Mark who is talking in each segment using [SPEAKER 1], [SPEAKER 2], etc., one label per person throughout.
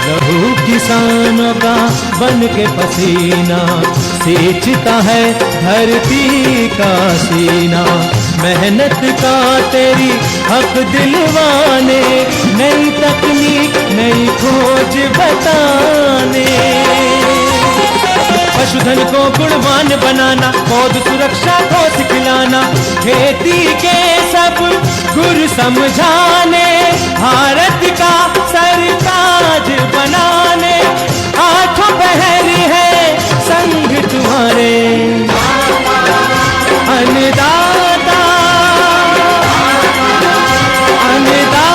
[SPEAKER 1] लहू किसानों का बन के पसीना सींचता है धरती का सीना। मेहनत का तेरी हक दिलवाने, नई तकनीक नई खोज बताने। पशुधन को गुणवान बनाना, पौध सुरक्षा को सिखलाना, खेती के सब गुर समझाने, भारत का सरताज बनाने। आठों पहर है संग तुम्हारे अन्नदाता, अन्नदाता।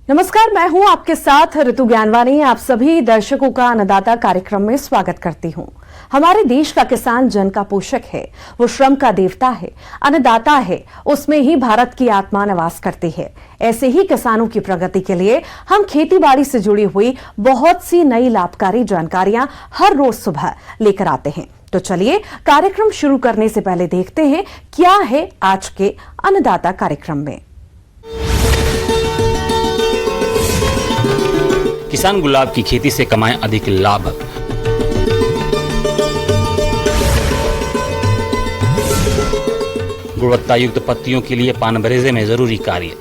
[SPEAKER 2] नमस्कार, मैं हूं आपके साथ ऋतु ज्ञानवानी। आप सभी दर्शकों का अन्नदाता कार्यक्रम में स्वागत करती हूं। हमारे देश का किसान जन का पोषक है, वो श्रम का देवता है, अन्नदाता है, उसमें ही भारत की आत्मा निवास करती है। ऐसे ही किसानों की प्रगति के लिए हम खेतीबाड़ी से जुड़ी हुई बहुत सी नई लाभकारी जानकारियां हर रोज सुबह लेकर आते हैं। तो चलिए कार्यक्रम शुरू करने से पहले देखते हैं क्या है आज के अन्नदाता कार्यक्रम में।
[SPEAKER 3] किसान गुलाब की खेती से कमाएं अधिक लाभ। गुणवत्ता युक्त पत्तियों के लिए पानबरेजे में जरूरी कार्य।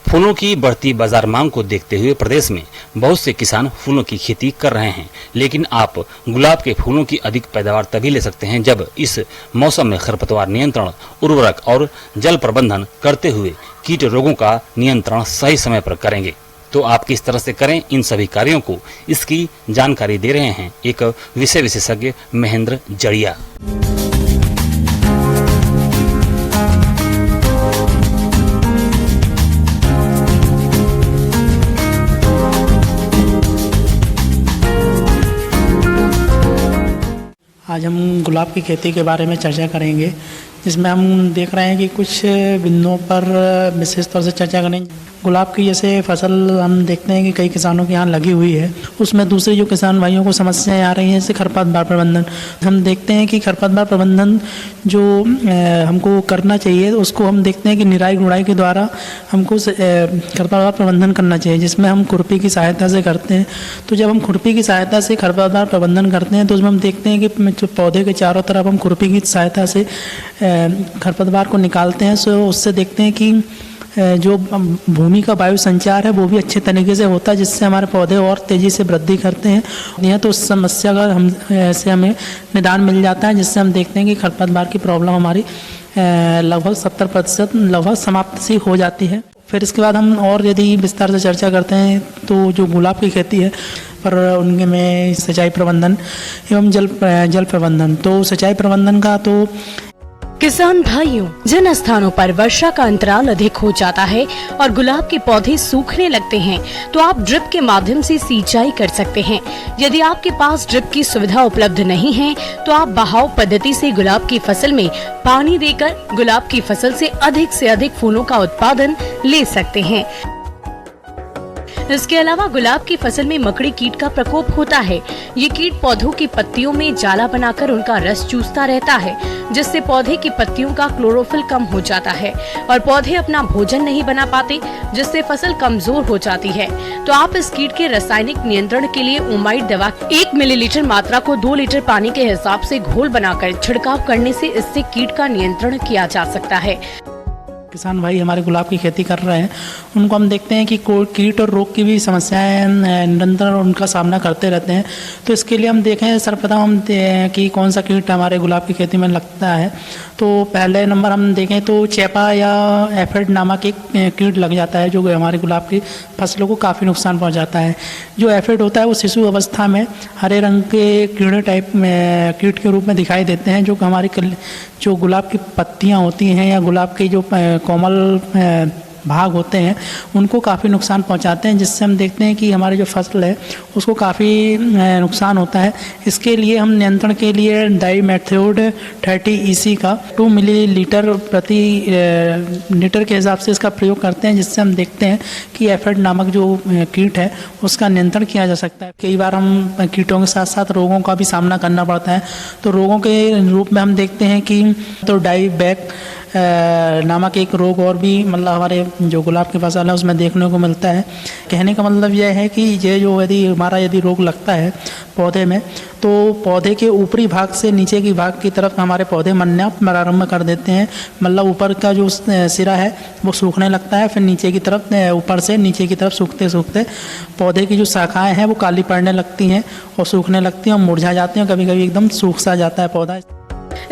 [SPEAKER 3] फूलों की बढ़ती बाजार मांग को देखते हुए प्रदेश में बहुत से किसान फूलों की खेती कर रहे हैं, लेकिन आप गुलाब के फूलों की अधिक पैदावार तभी ले सकते हैं जब इस मौसम में खरपतवार नियंत्रण, उर्वरक और जल प्रबंधन करते हुए कीट रोगों का नियंत्रण सही समय पर करेंगे। तो आप किस तरह से करें इन सभी कार्यों को, इसकी जानकारी दे रहे हैं एक विषय विशेषज्ञ महेंद्र जड़िया।
[SPEAKER 4] आज हम गुलाब की खेती के बारे में चर्चा करेंगे, जिसमें हम देख रहे हैं कि कुछ बिंदुओं पर विशेष तौर से चर्चा करेंगे। गुलाब की जैसे फसल हम देखते हैं कि कई किसानों के यहाँ लगी हुई है, उसमें दूसरे जो किसान भाइयों को समस्याएं आ रही हैं, जैसे खरपतवार प्रबंधन। हम देखते हैं कि खरपतवार प्रबंधन जो हमको करना चाहिए, उसको हम देखते हैं कि निराई गुड़ाई के द्वारा हमको खरपतवार प्रबंधन करना चाहिए, जिसमें हम खुरपी की सहायता से करते हैं। तो जब हम खुरपी की सहायता से खरपतवार प्रबंधन करते हैं तो उसमें हम देखते हैं कि जो पौधे के चारों तरफ हम खुरपी की सहायता से खरपतवार को निकालते हैं। सो उससे देखते हैं कि जो भूमि का वायु संचार है वो भी अच्छे तरीके से होता है, जिससे हमारे पौधे और तेज़ी से वृद्धि करते हैं। तो उस समस्या का हमें निदान मिल जाता है, जिससे हम देखते हैं कि खरपतवार की प्रॉब्लम हमारी लगभग 70% लगभग समाप्त सी हो जाती है। फिर इसके बाद हम और यदि विस्तार से चर्चा करते हैं तो जो गुलाब की खेती है पर उनके में सिंचाई प्रबंधन एवं जल प्रबंधन। तो सिंचाई प्रबंधन का तो
[SPEAKER 5] किसान भाइयों, जिन स्थानों पर वर्षा का अंतराल अधिक हो जाता है और गुलाब के पौधे सूखने लगते हैं, तो आप ड्रिप के माध्यम से सिंचाई कर सकते हैं। यदि आपके पास ड्रिप की सुविधा उपलब्ध नहीं है, तो आप बहाव पद्धति से गुलाब की फसल में पानी देकर गुलाब की फसल से अधिक फूलों का उत्पादन ले सकते हैं। इसके अलावा गुलाब की फसल में मकड़ी कीट का प्रकोप होता है। ये कीट पौधों की पत्तियों में जाला बनाकर उनका रस चूसता रहता है, जिससे पौधे की पत्तियों का क्लोरोफिल कम हो जाता है और पौधे अपना भोजन नहीं बना पाते, जिससे फसल कमजोर हो जाती है। तो आप इस कीट के रासायनिक नियंत्रण के लिए ओमाइट दवा 1 मिलीलीटर मात्रा को 2 लीटर पानी के हिसाब से घोल बनाकर छिड़काव करने से इससे कीट का नियंत्रण किया जा सकता है।
[SPEAKER 4] किसान भाई हमारे गुलाब की खेती कर रहे हैं, उनको हम देखते हैं कि कीट और रोग की भी समस्याएं निरंतर उनका सामना करते रहते हैं। तो इसके लिए हम देखें सर्वप्रथम हम कि कौन सा कीट हमारे गुलाब की खेती में लगता है। तो पहले नंबर हम देखें तो चेपा या एफिड नामक एक कीट लग जाता है, जो हमारे गुलाब की फसलों को काफ़ी नुकसान पहुँचाता है। जो एफिड होता है वो शिशु अवस्था में हरे रंग के कीड़े टाइप में कीट के रूप में दिखाई देते हैं, जो हमारी जो गुलाब की पत्तियाँ होती हैं या गुलाब की जो कोमल भाग होते हैं उनको काफ़ी नुकसान पहुंचाते हैं, जिससे हम देखते हैं कि हमारी जो फसल है उसको काफ़ी नुकसान होता है। इसके लिए हम नियंत्रण के लिए डाईमेथोड 30 EC का 2 मिलीलीटर प्रति लीटर के हिसाब से इसका प्रयोग करते हैं, जिससे हम देखते हैं कि एफिड नामक जो कीट है उसका नियंत्रण किया जा सकता है। कई बार हम कीटों के साथ साथ रोगों का भी सामना करना पड़ता है, तो रोगों के रूप में हम देखते हैं कि तो डाईबैक नामक एक रोग और भी मतलब हमारे जो गुलाब की फसल है उसमें देखने को मिलता है। कहने का मतलब यह है कि ये जो यदि रोग लगता है पौधे में, तो पौधे के ऊपरी भाग से नीचे की भाग की तरफ हमारे पौधे मरना प्रारंभ कर देते हैं। मतलब ऊपर का जो सिरा है वो सूखने लगता है, फिर नीचे की तरफ ऊपर से नीचे की तरफ सूखते सूखते पौधे की जो शाखाएँ हैं वो काली पड़ने लगती हैं और सूखने लगती हैं और मुरझा जाती हैं, कभी कभी एकदम सूख सा जाता है पौधा।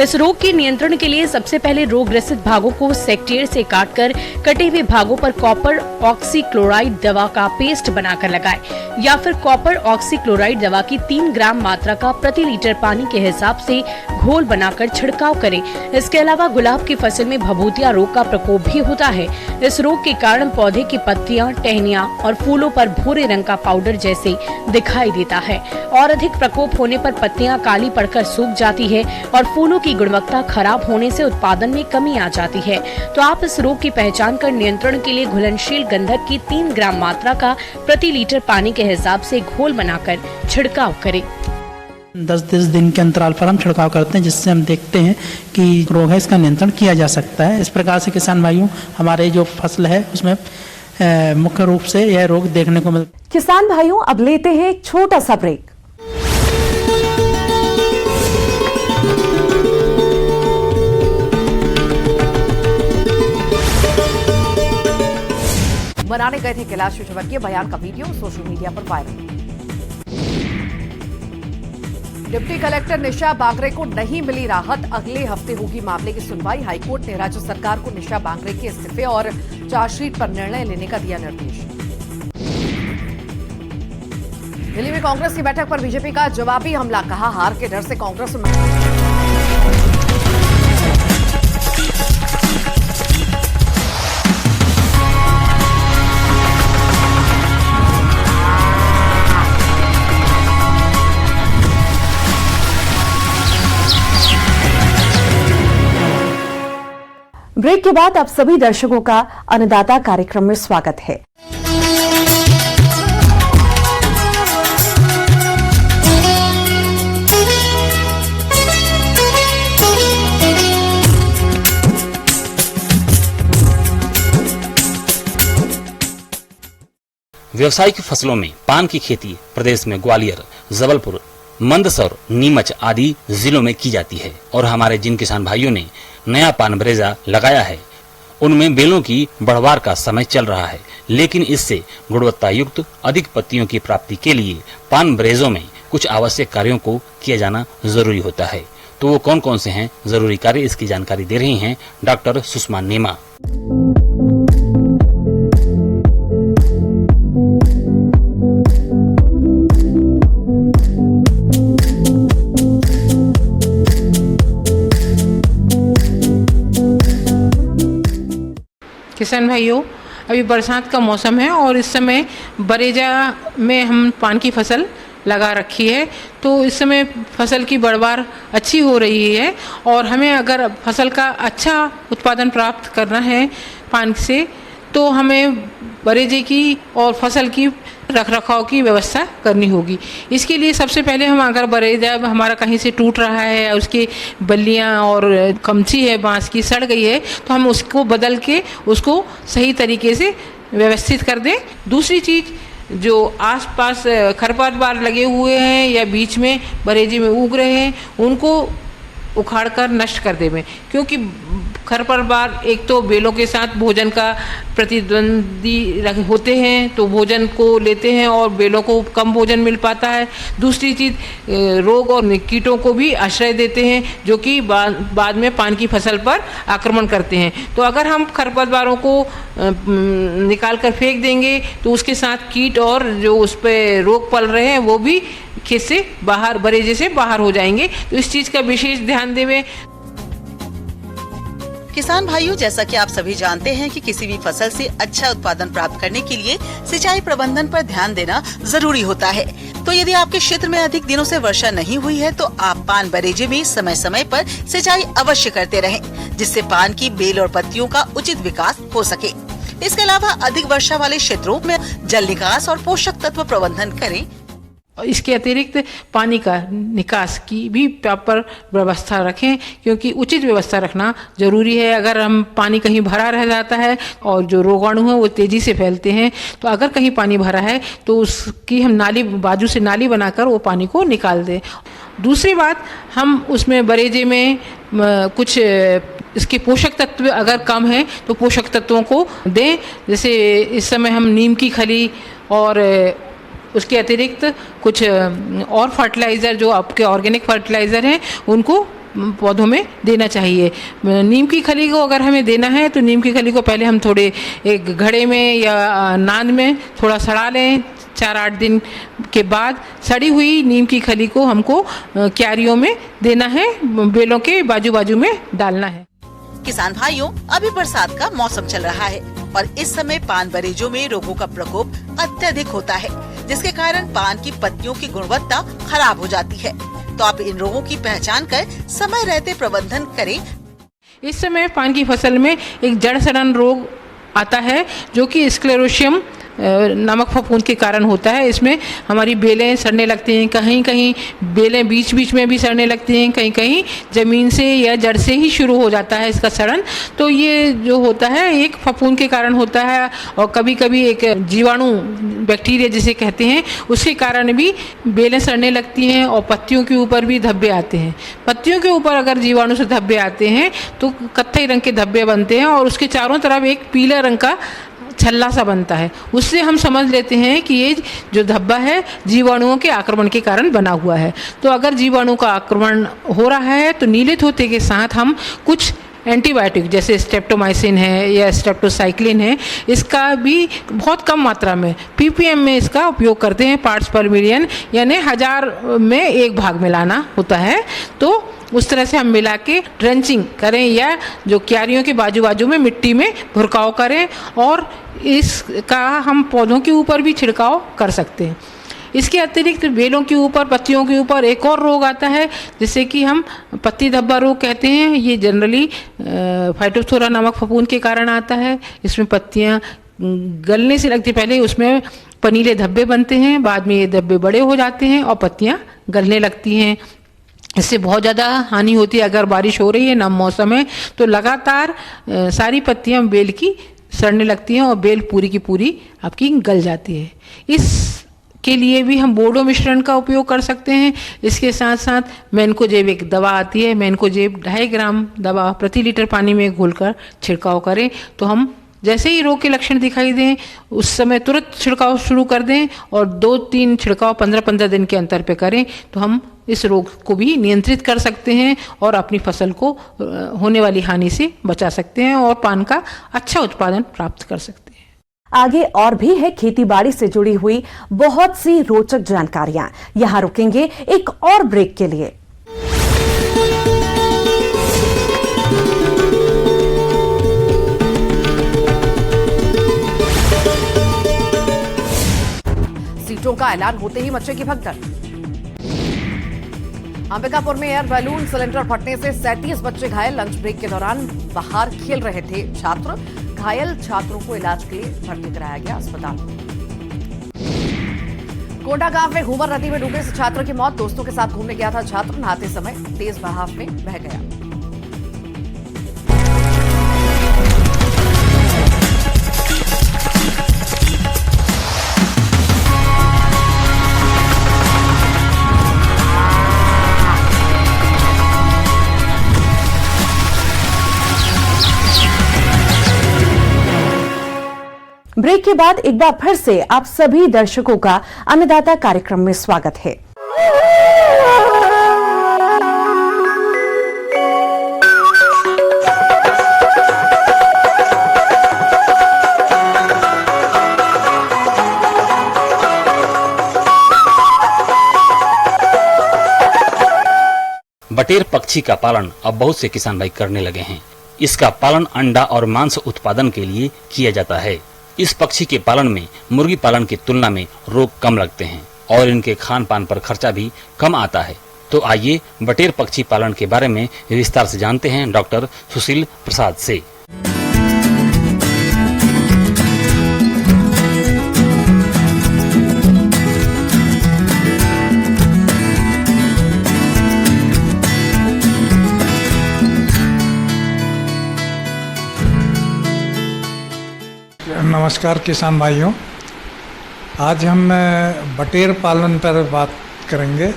[SPEAKER 5] इस रोग के नियंत्रण के लिए सबसे पहले रोग ग्रसित भागों को सेक्टेयर से काटकर कटे हुए भागों पर कॉपर ऑक्सीक्लोराइड दवा का पेस्ट बनाकर लगाएं, या फिर कॉपर ऑक्सीक्लोराइड दवा की 3 ग्राम मात्रा का प्रति लीटर पानी के हिसाब से घोल बनाकर छिड़काव करें। इसके अलावा गुलाब की फसल में भभूतिया रोग का प्रकोप भी होता है। इस रोग के कारण पौधे की पत्तियां, टहनियां और फूलों पर भूरे रंग का पाउडर जैसे दिखाई देता है और अधिक प्रकोप होने पर पत्तियां काली पड़कर सूख जाती है और फूलों की गुणवत्ता खराब होने से उत्पादन में कमी आ जाती है। तो आप इस रोग की पहचान कर नियंत्रण के लिए घुलनशील गंधक की 3 ग्राम मात्रा का प्रति लीटर पानी के हिसाब से घोल बनाकर छिड़काव करें।
[SPEAKER 4] 10-10 दिन के अंतराल पर हम छिड़काव करते हैं, जिससे हम देखते हैं कि रोग है इसका नियंत्रण किया जा सकता है। इस प्रकार से किसान भाइयों हमारे जो फसल है उसमें मुख्य रूप से यह रोग देखने को मिलता है।
[SPEAKER 2] किसान भाइयों अब लेते हैं एक छोटा सा ब्रेक।
[SPEAKER 6] मनाने गए थे कैलाश विजयवर्गीय, बयान का वीडियो सोशल मीडिया पर वायरल। डिप्टी कलेक्टर निशा बांगरे को नहीं मिली राहत, अगले हफ्ते होगी मामले की सुनवाई। हाईकोर्ट ने राज्य सरकार को निशा बांगरे के इस्तीफे और चार्जशीट पर निर्णय लेने का दिया निर्देश। दिल्ली में कांग्रेस की बैठक पर बीजेपी का जवाबी हमला, कहा हार के डर से कांग्रेस
[SPEAKER 2] ब्रेक के बाद आप सभी दर्शकों का अन्नदाता कार्यक्रम में स्वागत है।
[SPEAKER 3] व्यावसायिक फसलों में पान की खेती प्रदेश में ग्वालियर, जबलपुर, मंदसौर, नीमच आदि जिलों में की जाती है और हमारे जिन किसान भाइयों ने नया पान ब्रेजा लगाया है उनमें बेलों की बढ़वार का समय चल रहा है, लेकिन इससे गुणवत्ता युक्त अधिक पत्तियों की प्राप्ति के लिए पान ब्रेजों में कुछ आवश्यक कार्यों को किया जाना जरूरी होता है। तो वो कौन कौन से हैं जरूरी कार्य, इसकी जानकारी दे रही हैं डॉक्टर सुषमा नेमा।
[SPEAKER 7] किसान भाइयों, अभी बरसात का मौसम है और इस समय बरेजा में हम पान की फसल लगा रखी है, तो इस समय फसल की बढ़वार अच्छी हो रही है और हमें अगर फसल का अच्छा उत्पादन प्राप्त करना है पान से, तो हमें बरेजे की और फसल की रखरखाव की व्यवस्था करनी होगी। इसके लिए सबसे पहले हम अगर बरेजा हमारा कहीं से टूट रहा है, उसकी बल्लियां और कमची है बांस की सड़ गई है, तो हम उसको बदल के उसको सही तरीके से व्यवस्थित कर दें। दूसरी चीज़, जो आसपास खरपतवार लगे हुए हैं या बीच में बरेजे में उग रहे हैं उनको उखाड़कर नष्ट कर दें, क्योंकि खरपतवार एक तो बेलों के साथ भोजन का प्रतिद्वंदी होते हैं, तो भोजन को लेते हैं और बेलों को कम भोजन मिल पाता है। दूसरी चीज़, रोग और कीटों को भी आश्रय देते हैं जो कि बाद में पान की फसल पर आक्रमण करते हैं। तो अगर हम खरपतवारों को निकाल कर फेंक देंगे तो उसके साथ कीट और जो उस पर रोग पल रहे हैं वो भी खेत से बाहर, बरेजे से बाहर हो जाएंगे। तो इस चीज़ का विशेष ध्यान देवें।
[SPEAKER 8] किसान भाइयों, जैसा कि आप सभी जानते हैं कि किसी भी फसल से अच्छा उत्पादन प्राप्त करने के लिए सिंचाई प्रबंधन पर ध्यान देना जरूरी होता है। तो यदि आपके क्षेत्र में अधिक दिनों से वर्षा नहीं हुई है तो आप पान बरेजे में समय समय पर सिंचाई अवश्य करते रहें, जिससे पान की बेल और पत्तियों का उचित विकास हो सके। इसके अलावा अधिक वर्षा वाले क्षेत्रों में जल निकास और पोषक तत्व प्रबंधन करें।
[SPEAKER 7] इसके अतिरिक्त पानी का निकास की भी प्रॉपर व्यवस्था रखें, क्योंकि उचित व्यवस्था रखना जरूरी है। अगर हम पानी कहीं भरा रह जाता है और जो रोगाणु है वो तेजी से फैलते हैं, तो अगर कहीं पानी भरा है तो उसकी हम नाली बाजू से नाली बनाकर वो पानी को निकाल दें। दूसरी बात, हम उसमें बरेजे में कुछ इसके पोषक तत्व अगर कम है तो पोषक तत्वों को दें। जैसे इस समय हम नीम की खली और उसके अतिरिक्त कुछ और फर्टिलाइज़र जो आपके ऑर्गेनिक फर्टिलाइज़र हैं उनको पौधों में देना चाहिए। नीम की खली को अगर हमें देना है तो नीम की खली को पहले हम थोड़े एक घड़े में या नाद में थोड़ा सड़ा लें। 4-8 दिन के बाद सड़ी हुई नीम की खली को हमको क्यारियों में देना है, बेलों के बाजू बाजू में डालना है।
[SPEAKER 8] किसान भाइयों, अभी बरसात का मौसम चल रहा है और इस समय पान बरेजों में रोगों का प्रकोप अत्यधिक होता है, जिसके कारण पान की पत्तियों की गुणवत्ता खराब हो जाती है। तो आप इन रोगों की पहचान कर समय रहते प्रबंधन करें।
[SPEAKER 7] इस समय पान की फसल में एक जड़ सड़न रोग आता है जो कि स्क्लेरोशियम नामक फफूंद के कारण होता है। इसमें हमारी बेलें सड़ने लगती हैं, कहीं कहीं बेलें बीच बीच में भी सड़ने लगती हैं, कहीं कहीं ज़मीन से या जड़ से ही शुरू हो जाता है इसका सड़न। तो ये जो होता है एक फफूंद के कारण होता है, और कभी कभी एक जीवाणु बैक्टीरिया जिसे कहते हैं उसके कारण भी बेलें सड़ने लगती हैं और पत्तियों के ऊपर भी धब्बे आते हैं। पत्तियों के ऊपर अगर जीवाणु से धब्बे आते हैं तो कत्थई रंग के धब्बे बनते हैं और उसके चारों तरफ एक पीला रंग का छल्ला सा बनता है। उससे हम समझ लेते हैं कि ये जो धब्बा है जीवाणुओं के आक्रमण के कारण बना हुआ है। तो अगर जीवाणु का आक्रमण हो रहा है तो नीले थोते के साथ हम कुछ एंटीबायोटिक जैसे स्ट्रेप्टोमाइसिन है या स्ट्रेप्टोसाइक्लिन है, इसका भी बहुत कम मात्रा में ppm में इसका उपयोग करते हैं। पार्ट्स पर मिलियन यानी 1000 में 1 भाग मिलाना होता है। तो उस तरह से हम मिला के ड्रेंचिंग करें या जो क्यारियों के बाजू बाजू में मिट्टी में भुरकाव करें, और इसका हम पौधों के ऊपर भी छिड़काव कर सकते हैं। इसके अतिरिक्त बेलों के ऊपर, पत्तियों के ऊपर एक और रोग आता है जिसे कि हम पत्ती धब्बा रोग कहते हैं। ये जनरली फाइटोप्थोरा नामक फफूंद के कारण आता है। इसमें पत्तियां गलने से लगती, पहले उसमें पनीले धब्बे बनते हैं, बाद में ये धब्बे बड़े हो जाते हैं और पत्तियां गलने लगती हैं। इससे बहुत ज़्यादा हानि होती है। अगर बारिश हो रही है, नम मौसम है, तो लगातार सारी पत्तियां बेल की सड़ने लगती हैं और बेल पूरी की पूरी आपकी गल जाती है। इसके लिए भी हम बोडो मिश्रण का उपयोग कर सकते हैं। इसके साथ साथ मैनकोजेब एक दवा आती है, मैनकोजेब 2.5 ग्राम दवा प्रति लीटर पानी में घोलकर छिड़काव करें। तो हम जैसे ही रोग के लक्षण दिखाई दें उस समय तुरंत छिड़काव शुरू कर दें और 2-3 छिड़काव 15-15 दिन के अंतर पे करें, तो हम इस रोग को भी नियंत्रित कर सकते हैं और अपनी फसल को होने वाली हानि से बचा सकते हैं और पान का अच्छा उत्पादन प्राप्त कर सकते हैं।
[SPEAKER 2] आगे और भी है खेती बाड़ी से जुड़ी हुई बहुत सी रोचक जानकारियां। यहां रुकेंगे एक और ब्रेक के लिए।
[SPEAKER 6] सीटों का ऐलान होते ही मचेगी भगदड़। अंबिकापुर में एयर बैलून सिलेंडर फटने से 37 बच्चे घायल। लंच ब्रेक के दौरान बाहर खेल रहे थे छात्र। घायल छात्रों को इलाज के लिए भर्ती कराया गया अस्पताल। कोंडा गांव में घूमर नदी में डूबने से छात्र की मौत। दोस्तों के साथ घूमने गया था छात्र, नहाते समय तेज बहाव में बह गया।
[SPEAKER 2] ब्रेक के बाद एक बार फिर से आप सभी दर्शकों का अन्नदाता कार्यक्रम में स्वागत है।
[SPEAKER 3] बटेर पक्षी का पालन अब बहुत से किसान भाई करने लगे हैं। इसका पालन अंडा और मांस उत्पादन के लिए किया जाता है। इस पक्षी के पालन में मुर्गी पालन की तुलना में रोग कम लगते हैं और इनके खान पान पर खर्चा भी कम आता है। तो आइए बटेर पक्षी पालन के बारे में विस्तार से जानते हैं डॉक्टर सुशील प्रसाद से।
[SPEAKER 9] नमस्कार किसान भाइयों, आज हम बटेर पालन पर बात करेंगे।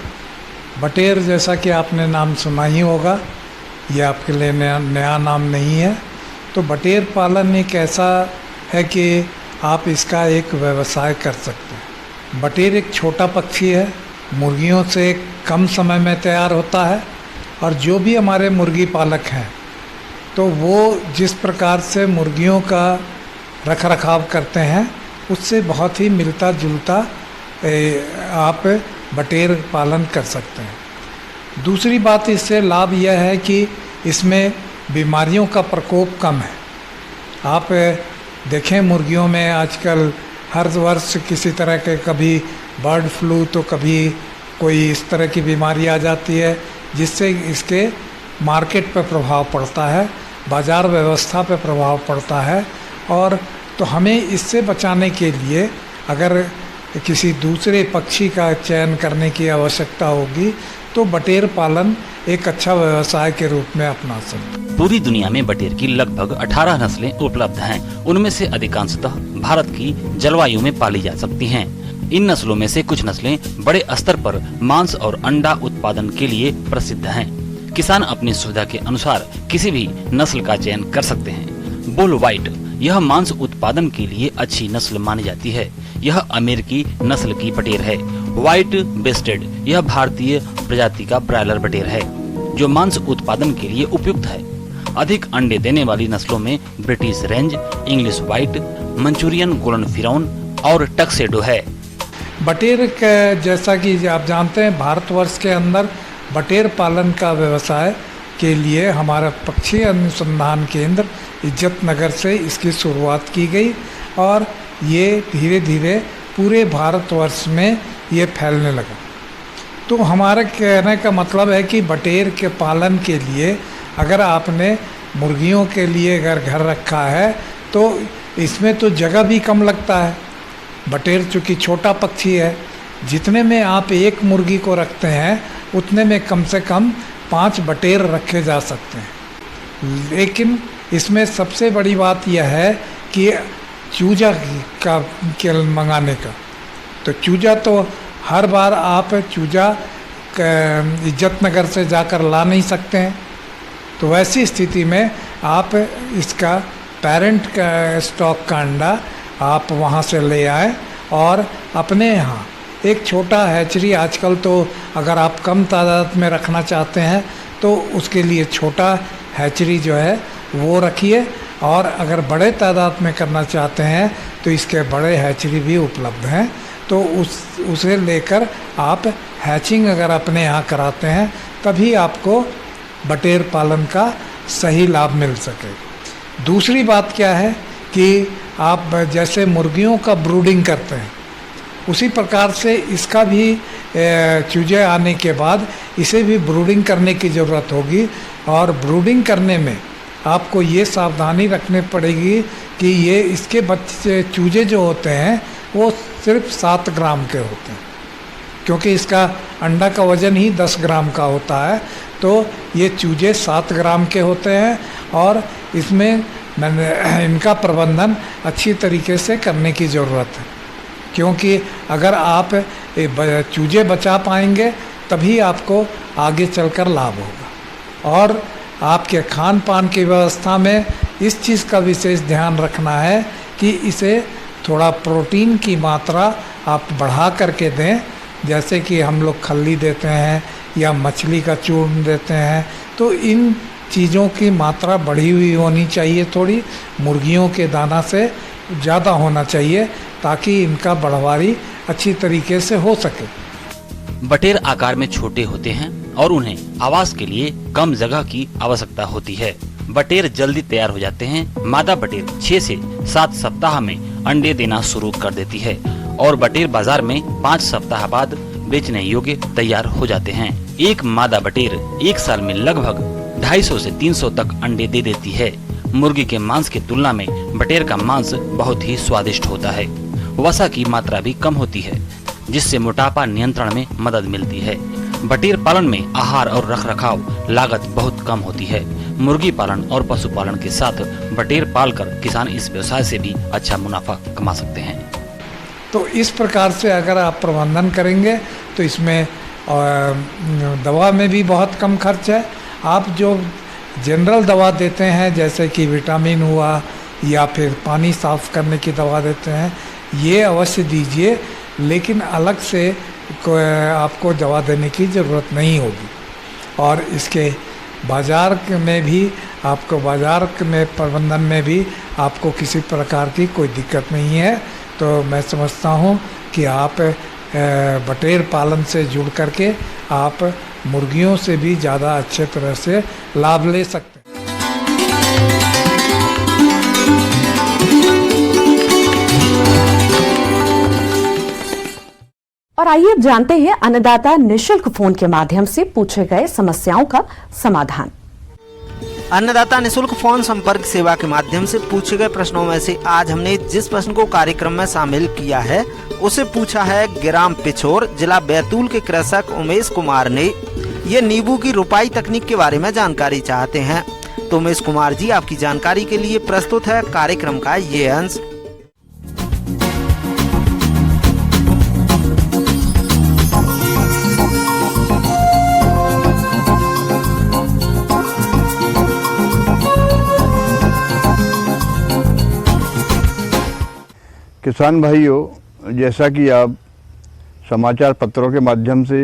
[SPEAKER 9] बटेर जैसा कि आपने नाम सुना ही होगा, ये आपके लिए नया नाम नहीं है। तो बटेर पालन एक ऐसा है कि आप इसका एक व्यवसाय कर सकते हैं। बटेर एक छोटा पक्षी है, मुर्गियों से कम समय में तैयार होता है और जो भी हमारे मुर्गी पालक हैं तो वो जिस प्रकार से मुर्गियों का रख रखाव करते हैं उससे बहुत ही मिलता जुलता आप बटेर पालन कर सकते हैं। दूसरी बात, इससे लाभ यह है कि इसमें बीमारियों का प्रकोप कम है। आप देखें मुर्गियों में आजकल हर वर्ष किसी तरह के, कभी बर्ड फ्लू तो कभी कोई इस तरह की बीमारी आ जाती है जिससे इसके मार्केट पर प्रभाव पड़ता है, बाज़ार व्यवस्था पर प्रभाव पड़ता है। और तो हमें इससे बचाने के लिए अगर किसी दूसरे पक्षी का चयन करने की आवश्यकता होगी तो बटेर पालन एक अच्छा व्यवसाय के रूप में अपना सकते हैं।
[SPEAKER 3] पूरी दुनिया में बटेर की लगभग 18 नस्लें उपलब्ध हैं। उनमें से अधिकांशतः भारत की जलवायु में पाली जा सकती हैं। इन नस्लों में से कुछ नस्लें बड़े स्तर पर मांस और अंडा उत्पादन के लिए प्रसिद्ध हैं। किसान अपनी सुविधा के अनुसार किसी भी नस्ल का चयन कर सकते हैं। बुल व्हाइट यह मांस उत्पादन के लिए अच्छी नस्ल मानी जाती है। यह अमेरिकी नस्ल की बटेर है। व्हाइट बेस्टेड यह भारतीय प्रजाति का ब्रायलर बटेर है जो मांस उत्पादन के लिए उपयुक्त है। अधिक अंडे देने वाली नस्लों में British range, English white, Manchurian golden फिरौन और टक्सेडो है।
[SPEAKER 9] बटेर जैसा कि आप जानते हैं, भारतवर्ष के अंदर बटेर पालन का व्यवसाय के लिए हमारा पक्षी अनुसंधान केंद्र इज्जत नगर से इसकी शुरुआत की गई और ये धीरे धीरे पूरे भारतवर्ष में ये फैलने लगा। तो हमारा कहने का मतलब है कि बटेर के पालन के लिए अगर आपने मुर्गियों के लिए अगर घर रखा है तो इसमें तो जगह भी कम लगता है। बटेर चूँकि छोटा पक्षी है, जितने में आप एक मुर्गी को रखते हैं उतने में कम से कम 5 बटेर रखे जा सकते हैं। लेकिन इसमें सबसे बड़ी बात यह है कि चूजा के मंगाने का, तो चूजा तो हर बार आप चूजा इज्जत नगर से जाकर ला नहीं सकते हैं। तो वैसी स्थिति में आप इसका पेरेंट का स्टॉक का अंडा आप वहाँ से ले आए और अपने यहाँ एक छोटा हैचरी, आजकल तो अगर आप कम तादाद में रखना चाहते हैं तो उसके लिए छोटा हैचरी जो है वो रखिए, और अगर बड़े तादाद में करना चाहते हैं तो इसके बड़े हैचरी भी उपलब्ध हैं। तो उसे लेकर आप हैचिंग अगर अपने यहाँ कराते हैं तभी आपको बटेर पालन का सही लाभ मिल सके। दूसरी बात क्या है कि आप जैसे मुर्गियों का ब्रूडिंग करते हैं उसी प्रकार से इसका भी चूजे आने के बाद इसे भी ब्रूडिंग करने की ज़रूरत होगी। और ब्रूडिंग करने में आपको ये सावधानी रखनी पड़ेगी कि ये इसके बच्चे चूजे जो होते हैं वो सिर्फ 7 ग्राम के होते हैं, क्योंकि इसका अंडा का वज़न ही 10 ग्राम का होता है। तो ये चूजे 7 ग्राम के होते हैं और इसमें इनका प्रबंधन अच्छी तरीके से करने की ज़रूरत है, क्योंकि अगर आप चूजे बचा पाएंगे तभी आपको आगे चलकर लाभ होगा। और आपके खान पान की व्यवस्था में इस चीज़ का विशेष ध्यान रखना है कि इसे थोड़ा प्रोटीन की मात्रा आप बढ़ा करके दें, जैसे कि हम लोग खल्ली देते हैं या मछली का चूर्ण देते हैं। तो इन चीज़ों की मात्रा बढ़ी हुई होनी चाहिए, थोड़ी मुर्गियों के दाना से ज़्यादा होना चाहिए ताकि इनका बढ़वारी अच्छी तरीके से हो सके।
[SPEAKER 3] बटेर आकार में छोटे होते हैं और उन्हें आवास के लिए कम जगह की आवश्यकता होती है। बटेर जल्दी तैयार हो जाते हैं। मादा बटेर 6 से 7 सप्ताह में अंडे देना शुरू कर देती है और बटेर बाजार में 5 सप्ताह बाद बेचने योग्य तैयार हो जाते हैं। एक मादा बटेर 1 साल में लगभग 250 से 300 तक अंडे दे देती है। मुर्गी के मांस की तुलना में बटेर का मांस बहुत ही स्वादिष्ट होता है। वसा की मात्रा भी कम होती है, जिससे मोटापा नियंत्रण में मदद मिलती है। बटेर पालन में आहार और रखरखाव लागत बहुत कम होती है। मुर्गी पालन और पशुपालन के साथ बटेर पालकर किसान इस व्यवसाय से भी अच्छा मुनाफा कमा सकते हैं।
[SPEAKER 9] तो इस प्रकार से अगर आप प्रबंधन करेंगे तो इसमें दवा में भी बहुत कम खर्च है। आप जो जनरल दवा देते हैं जैसे कि विटामिन हुआ या फिर पानी साफ करने की दवा देते हैं, ये अवश्य दीजिए, लेकिन अलग से आपको दवा देने की ज़रूरत नहीं होगी। और इसके बाज़ार में भी आपको बाज़ार में प्रबंधन में भी आपको किसी प्रकार की कोई दिक्कत नहीं है। तो मैं समझता हूँ कि आप बटेर पालन से जुड़ करके आप मुर्गियों से भी ज़्यादा अच्छे तरह से लाभ ले सकते हैं।
[SPEAKER 2] और आइए अब जानते हैं अन्नदाता निशुल्क फोन के माध्यम से पूछे गए समस्याओं का समाधान।
[SPEAKER 10] अन्नदाता निशुल्क फोन संपर्क सेवा के माध्यम से पूछे गए प्रश्नों में से आज हमने जिस प्रश्न को कार्यक्रम में शामिल किया है उसे पूछा है ग्राम पिछोर, जिला बैतूल के कृषक उमेश कुमार ने। ये नींबू की रोपाई तकनीक के बारे में जानकारी चाहते हैं। तो उमेश कुमार जी, आपकी जानकारी के लिए प्रस्तुत है कार्यक्रम का ये अंश।
[SPEAKER 11] किसान भाइयों, जैसा कि आप समाचार पत्रों के माध्यम से,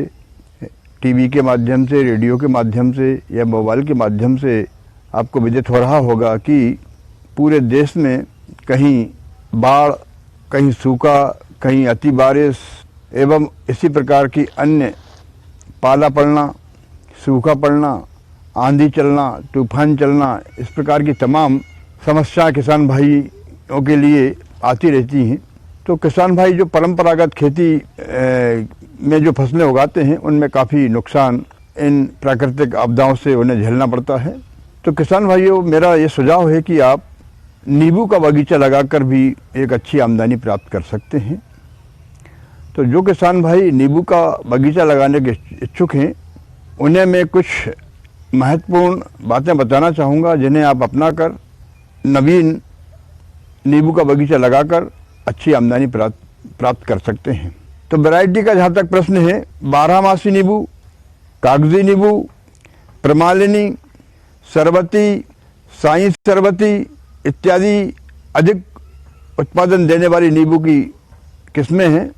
[SPEAKER 11] टीवी के माध्यम से, रेडियो के माध्यम से या मोबाइल के माध्यम से आपको विदित हो रहा होगा कि पूरे देश में कहीं बाढ़, कहीं सूखा, कहीं अति बारिश एवं इसी प्रकार की अन्य पाला पड़ना, सूखा पड़ना, आंधी चलना, तूफान चलना, इस प्रकार की तमाम समस्या किसान भाइयों के लिए आती रहती हैं। तो किसान भाई जो परंपरागत खेती में जो फसलें उगाते हैं उनमें काफ़ी नुकसान इन प्राकृतिक आपदाओं से उन्हें झेलना पड़ता है। तो किसान भाइयों, मेरा ये सुझाव है कि आप नींबू का बगीचा लगाकर भी एक अच्छी आमदनी प्राप्त कर सकते हैं। तो जो किसान भाई नींबू का बगीचा लगाने के इच्छुक हैं उन्हें मैं कुछ महत्वपूर्ण बातें बताना चाहूँगा जिन्हें आप अपनाकर नवीन नींबू का बगीचा लगाकर अच्छी आमदनी प्राप्त कर सकते हैं। तो वैरायटी का जहाँ तक प्रश्न है, 12मासी नींबू, कागजी नींबू, प्रमालिनी, शरबती, साई शरबती इत्यादि अधिक उत्पादन देने वाली नींबू की किस्में हैं।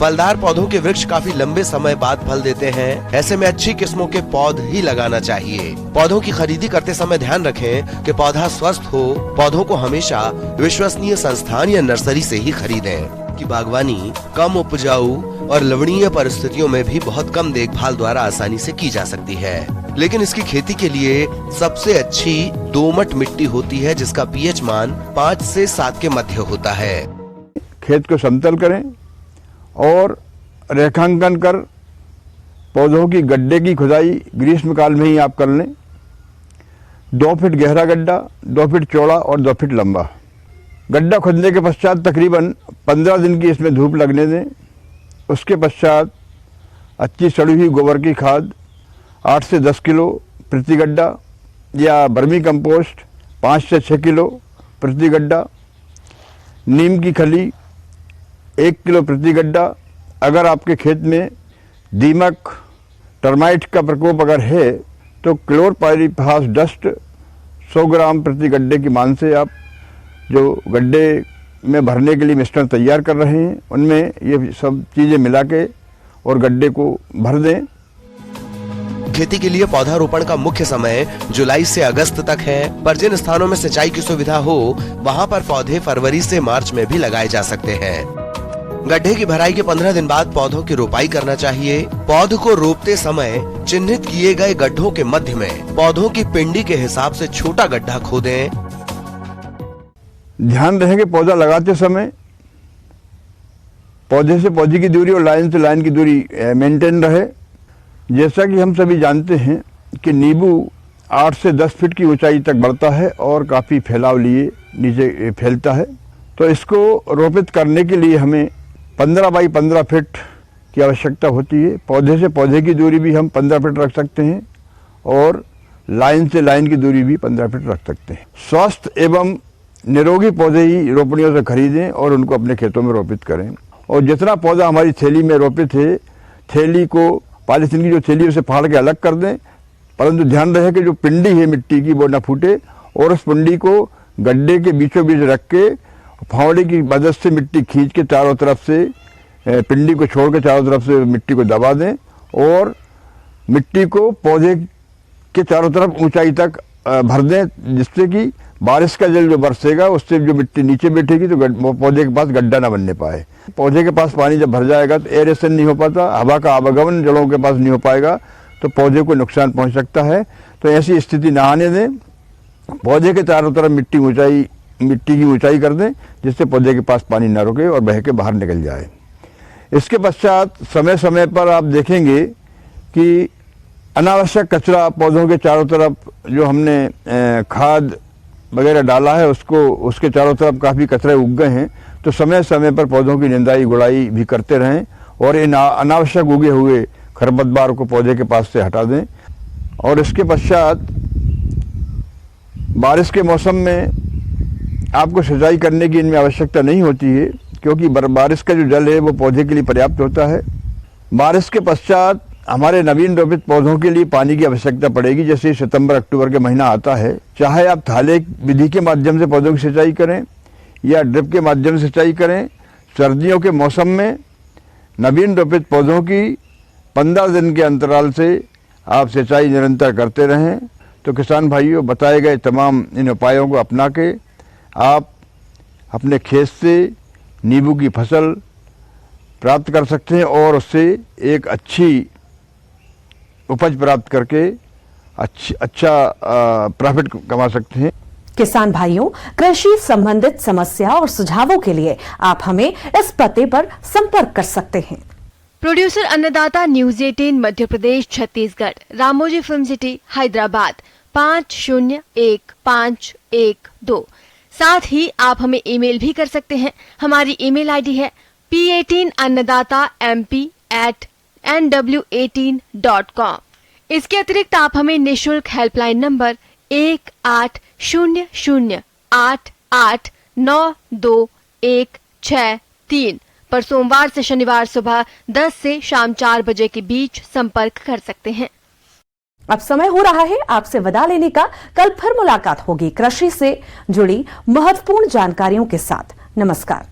[SPEAKER 12] फलदार पौधों के वृक्ष काफी लंबे समय बाद फल देते हैं। ऐसे में अच्छी किस्मों के पौध ही लगाना चाहिए। पौधों की खरीदी करते समय ध्यान रखें कि पौधा स्वस्थ हो। पौधों को हमेशा विश्वसनीय संस्थान या नर्सरी से ही खरीदें। की बागवानी कम उपजाऊ और लवणीय परिस्थितियों में भी बहुत कम देखभाल द्वारा आसानी से की जा सकती है, लेकिन इसकी खेती के लिए सबसे अच्छी दोमट मिट्टी होती है जिसका पीएच मान 5 से 7 के मध्य होता है।
[SPEAKER 11] खेत को समतल करें और रेखांकन कर पौधों की गड्ढे की खुदाई ग्रीष्म काल में ही आप कर लें। 2 फीट गहरा गड्ढा, 2 फीट चौड़ा और 2 फीट लंबा। गड्ढा खोदने के पश्चात तकरीबन 15 दिन की इसमें धूप लगने दें। उसके पश्चात अच्छी सड़ी हुई गोबर की खाद 8 से 10 किलो प्रति गड्ढा या वर्मी कंपोस्ट 5 से 6 किलो प्रति गड्ढा, नीम की खली 1 किलो प्रति गड्ढा। अगर आपके खेत में दीमक, टर्माइट का प्रकोप अगर है तो क्लोरपाइरीफास डस्ट 100 ग्राम प्रति गड्ढे की मान से आप जो गड्ढे में भरने के लिए मिश्रण तैयार कर रहे हैं उनमें ये सब चीज़ें मिला के और गड्ढे को भर दें।
[SPEAKER 12] खेती के लिए पौधारोपण का मुख्य समय जुलाई से अगस्त तक है, पर जिन स्थानों में सिंचाई की सुविधा हो वहां पर पौधे फरवरी से मार्च में भी लगाए जा सकते हैं। गड्ढे की भराई के 15 दिन बाद पौधों की रोपाई करना चाहिए। पौध को रोपते समय चिन्हित किए गए गड्ढों के मध्य में पौधों की पिंडी के हिसाब से छोटा गड्ढा खोदें।
[SPEAKER 11] ध्यान रहे कि पौधा लगाते समय पौधे से पौधे की दूरी और लाइन से लाइन की दूरी मेंटेन रहे। जैसा कि हम सभी जानते हैं कि नींबू 8 से 10 फीट की ऊंचाई तक बढ़ता है और काफ़ी फैलाव लिए नीचे फैलता है। तो इसको रोपित करने के लिए हमें 15 बाई 15 फीट की आवश्यकता होती है। पौधे से पौधे की दूरी भी हम 15 फीट रख सकते हैं और लाइन से लाइन की दूरी भी 15 फीट रख सकते हैं। स्वस्थ एवं निरोगी पौधे ही रोपड़ियों से खरीदें और उनको अपने खेतों में रोपित करें। और जितना पौधा हमारी थैली में रोपित है, थैली को पॉलीथीन की जो थैली उसे फाड़ के अलग कर दें, परंतु ध्यान रहे कि जो पिंडी है मिट्टी की वो न फूटे और उस पिंडी को गड्ढे के बीचों बीच रख के फावड़े की मदद से मिट्टी खींच के चारों तरफ से पिंडी को छोड़ के चारों तरफ से मिट्टी को दबा दें और मिट्टी को पौधे के चारों तरफ ऊंचाई तक भर दें, जिससे कि बारिश का जल जो बरसेगा उससे जो मिट्टी नीचे बैठेगी तो पौधे के पास गड्ढा ना बनने पाए। पौधे के पास पानी जब भर जाएगा तो एरेशन नहीं हो पाता, हवा का आवागमन जड़ों के पास नहीं हो पाएगा, तो पौधे को नुकसान पहुंच सकता है। तो ऐसी स्थिति ना आने दें। पौधे के चारों तरफ मिट्टी की ऊंचाई कर दें, जिससे पौधे के पास पानी ना रुके और बह के बाहर निकल जाए। इसके पश्चात समय समय पर आप देखेंगे कि अनावश्यक कचरा पौधों के चारों तरफ जो हमने खाद वगैरह डाला है उसके चारों तरफ काफ़ी कचरे उग गए हैं, तो समय समय पर पौधों की निंदाई गुड़ाई भी करते रहें और इन अनावश्यक उगे हुए खरपतवार को पौधे के पास से हटा दें। और इसके पश्चात बारिश के मौसम में आपको सिंचाई करने की इनमें आवश्यकता नहीं होती है, क्योंकि बारिश का जो जल है वो पौधे के लिए पर्याप्त होता है। बारिश के पश्चात हमारे नवीन रोपित पौधों के लिए पानी की आवश्यकता पड़ेगी। जैसे सितंबर अक्टूबर के महीना आता है, चाहे आप थाले विधि के माध्यम से पौधों की सिंचाई करें या ड्रिप के माध्यम से सिंचाई करें, सर्दियों के मौसम में नवीन रोपित पौधों की 15 दिन के अंतराल से आप सिंचाई निरंतर करते रहें। तो किसान भाइयों, बताए गए तमाम इन उपायों को अपना के आप अपने खेत से नींबू की फसल प्राप्त कर सकते हैं और उससे एक अच्छी उपज प्राप्त करके अच्छा प्रॉफिट कमा सकते हैं।
[SPEAKER 2] किसान भाइयों, कृषि संबंधित समस्या और सुझावों के लिए आप हमें इस पते पर संपर्क कर सकते हैं।
[SPEAKER 13] प्रोड्यूसर अन्नदाता news 18 Madhya Pradesh Chhattisgarh, Ramoji film city Hyderabad 501-512। साथ ही आप हमें ईमेल भी कर सकते हैं। हमारी ईमेल आईडी है p18annadatamp@nw18.com। इसके अतिरिक्त आप हमें निःशुल्क हेल्पलाइन नंबर 180088926163 पर सोमवार से शनिवार सुबह 10 से शाम 4 बजे के बीच संपर्क कर सकते हैं।
[SPEAKER 2] अब समय हो रहा है आपसे विदा लेने का। कल फिर मुलाकात होगी कृषि से जुड़ी महत्वपूर्ण जानकारियों के साथ। नमस्कार।